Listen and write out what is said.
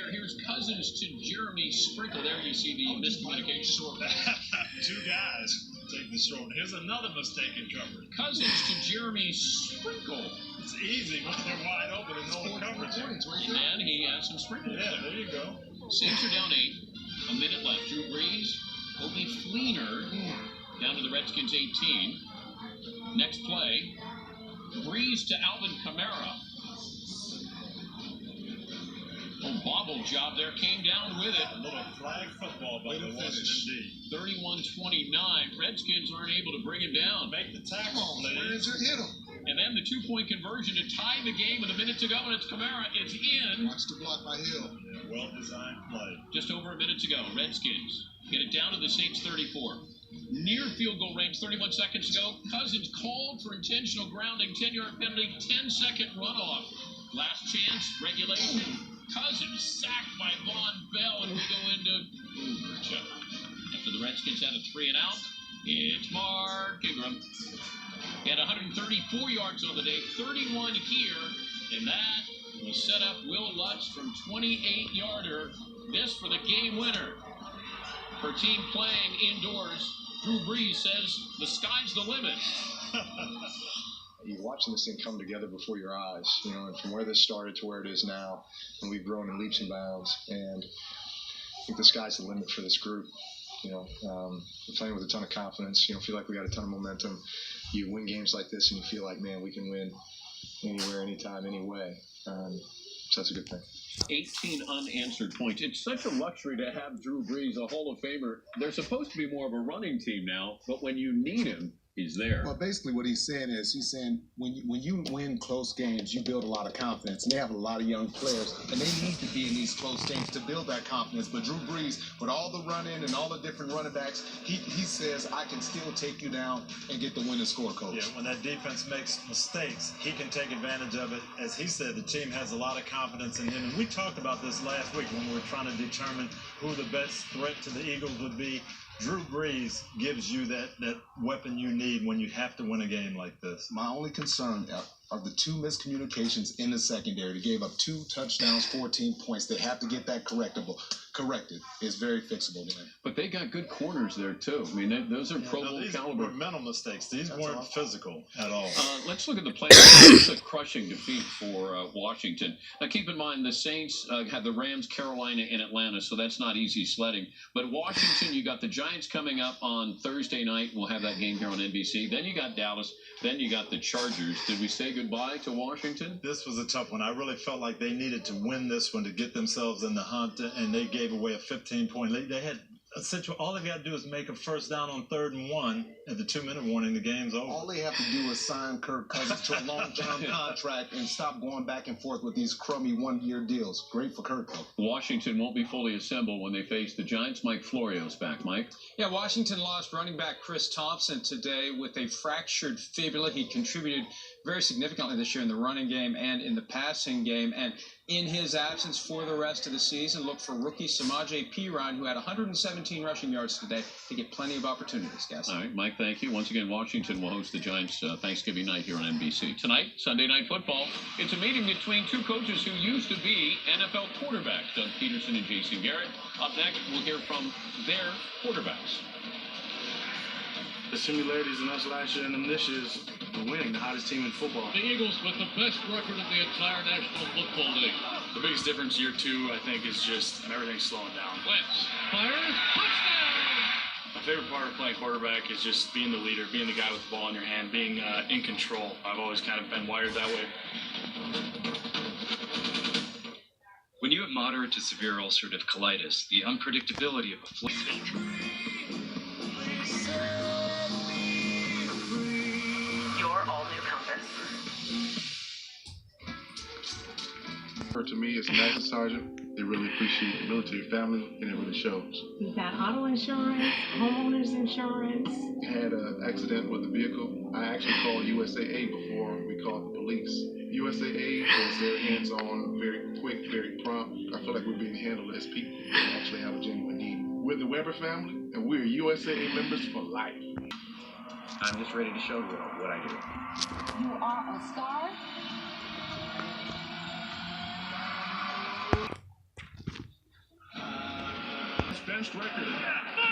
there. Here's Cousins to Jeremy Sprinkle. There you see the miscommunication. Two guys take the short. Here's another mistake in coverage. Cousins to Jeremy Sprinkle. It's easy when they're wide open and no coverage. And he has some sprinkles. Yeah, there you go. Saints are down 8. A minute left. Drew Brees, Obi Fleener down to the Redskins 18. Next play, Brees to Alvin Kamara. Bobble job there, came down with it. A little flag football by the Washington D. 31-29. Redskins aren't able to bring him down. Make the tackle, Hit him. And then the 2-point conversion to tie the game with a minute to go, and it's Kamara. It's in. Watch the block by Hill. Yeah, well-designed play. Just over a minute to go. Redskins get it down to the Saints 34. Near field goal range, 31 seconds to go. Cousins called for intentional grounding, 10-yard penalty, 10-second runoff. Last chance, regulation. Cousins sacked by Von Bell, and we go into overtime. After the Redskins had a 3 and out, it's Mark Ingram. He had 134 yards on the day, 31 here, and that will set up Will Lutz from 28-yarder. This for the game winner. For team playing indoors, Drew Brees says the sky's the limit. You're watching this thing come together before your eyes, and from where this started to where it is now, and we've grown in leaps and bounds, and I think the sky's the limit for this group. We're playing with a ton of confidence, feel like we got a ton of momentum. You win games like this and you feel like, man, we can win anywhere, anytime, anyway. So that's a good thing. 18 unanswered points. It's such a luxury to have Drew Brees, a Hall of Famer. They're supposed to be more of a running team now, but when you need him, he's there. Well, basically what he's saying is, when you win close games, you build a lot of confidence. And they have a lot of young players, and they need to be in these close games to build that confidence. But Drew Brees, with all the running and all the different running backs, he says, I can still take you down and get the winning score, coach. Yeah, when that defense makes mistakes, he can take advantage of it. As he said, the team has a lot of confidence in him. And we talked about this last week when we were trying to determine who the best threat to the Eagles would be. Drew Brees gives you that weapon you need when you have to win a game like this. My only concern are the 2 miscommunications in the secondary. They gave up 2 touchdowns, 14 points. They have to get that corrected. It's very fixable, man. But they got good corners there, too. I mean, those are Pro Bowl caliber. These were mental mistakes. These weren't physical at all. Let's look at the playoffs. It's a crushing defeat for Washington. Now, keep in mind, the Saints had the Rams, Carolina, and Atlanta, so that's not easy sledding. But Washington, you got the Giants coming up on Thursday night. We'll have that game here on NBC. Then you got Dallas. Then you got the Chargers. Did we say goodbye to Washington? This was a tough one. I really felt like they needed to win this one to get themselves in the hunt, and they gave away a 15-point lead. They had all they got to do is make a first down on 3rd and 1 at the 2-minute warning. The game's over. All they have to do is sign Kirk Cousins to a long-term contract and stop going back and forth with these crummy 1-year deals. Great for Kirk, though. Washington won't be fully assembled when they face the Giants. Mike Florio's back. Mike? Yeah, Washington lost running back Chris Thompson today with a fractured fibula. He contributed very significantly this year in the running game and in the passing game. And in his absence for the rest of the season, look for rookie Samaje Perine, who had 117 rushing yards today, to get plenty of opportunities, guys. All right, Mike, thank you. Once again, Washington will host the Giants Thanksgiving night here on NBC. Tonight, Sunday Night Football, it's a meeting between 2 coaches who used to be NFL quarterbacks, Doug Peterson and Jason Garrett. Up next, we'll hear from their quarterbacks. The similarities in us last year and them this year's winning, the hottest team in football. The Eagles with the best record in the entire National Football League. The biggest difference year 2, I think, is just everything's slowing down. Wentz fires, touchdown! My favorite part of playing quarterback is just being the leader, being the guy with the ball in your hand, being in control. I've always kind of been wired that way. When you have moderate to severe ulcerative colitis, the unpredictability of a flu. To me, as a Master Sergeant, they really appreciate the military family, and it really shows. We've got auto insurance, homeowners insurance. Had an accident with a vehicle. I actually called USAA before we called the police. USAA was very hands-on, very quick, very prompt. I feel like we're being handled as people who actually have a genuine need. We're the Weber family, and we're USAA members for life. I'm just ready to show you what I do. You are a star. Best record.